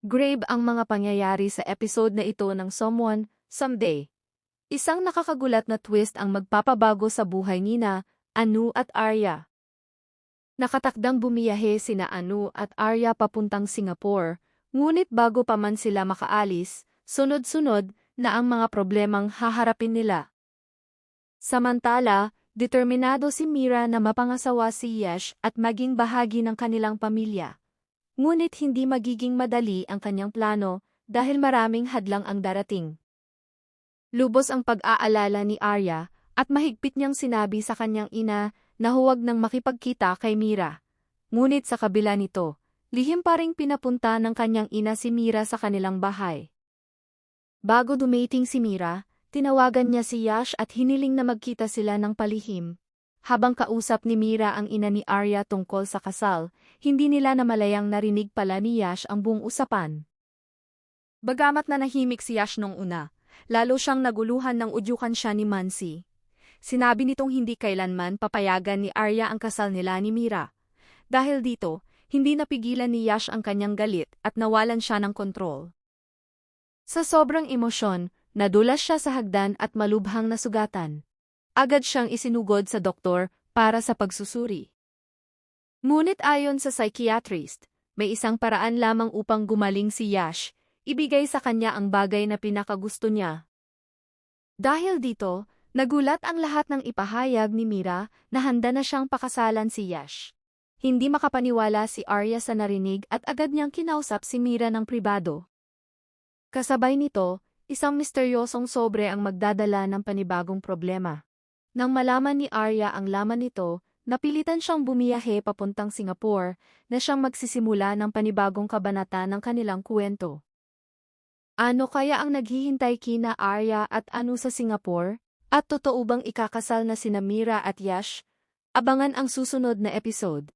Grave ang mga pangyayari sa episode na ito ng Someone, Someday. Isang nakakagulat na twist ang magpapabago sa buhay nina, Anu at Arya. Nakatakdang bumiyahe sina Anu at Arya papuntang Singapore, ngunit bago pa man sila makaalis, sunod-sunod na ang mga problemang haharapin nila. Samantala, determinado si Mira na mapangasawa si Yash at maging bahagi ng kanilang pamilya. Ngunit hindi magiging madali ang kanyang plano dahil maraming hadlang ang darating. Lubos ang pag-aalala ni Arya at mahigpit niyang sinabi sa kanyang ina na huwag nang makipagkita kay Mira. Ngunit sa kabila nito, lihim pa ring pinapunta ng kanyang ina si Mira sa kanilang bahay. Bago dumating si Mira, tinawagan niya si Yash at hiniling na magkita sila ng palihim. Habang kausap ni Mira ang ina ni Arya tungkol sa kasal, hindi nila namalayang narinig pala ni Yash ang buong usapan. Bagamat nanahimik si Yash nung una, lalo siyang naguluhan nang udyukan siya ni Mansi. Sinabi nitong hindi kailanman papayagan ni Arya ang kasal nila ni Mira. Dahil dito, hindi napigilan ni Yash ang kanyang galit at nawalan siya ng kontrol. Sa sobrang emosyon, nadulas siya sa hagdan at malubhang nasugatan. Agad siyang isinugod sa doktor para sa pagsusuri. Ngunit ayon sa psychiatrist, may isang paraan lamang upang gumaling si Yash, ibigay sa kanya ang bagay na pinakagusto niya. Dahil dito, nagulat ang lahat ng ipahayag ni Mira na handa na siyang pakasalan si Yash. Hindi makapaniwala si Arya sa narinig at agad niyang kinausap si Mira ng pribado. Kasabay nito, isang misteryosong sobre ang magdadala ng panibagong problema. Nang malaman ni Arya ang laman nito, napilitan siyang bumiyahe papuntang Singapore na siyang magsisimula ng panibagong kabanata ng kanilang kwento. Ano kaya ang naghihintay kina Arya at Anu sa Singapore? At totoo bang ikakasal na sina Mira at Yash? Abangan ang susunod na episode.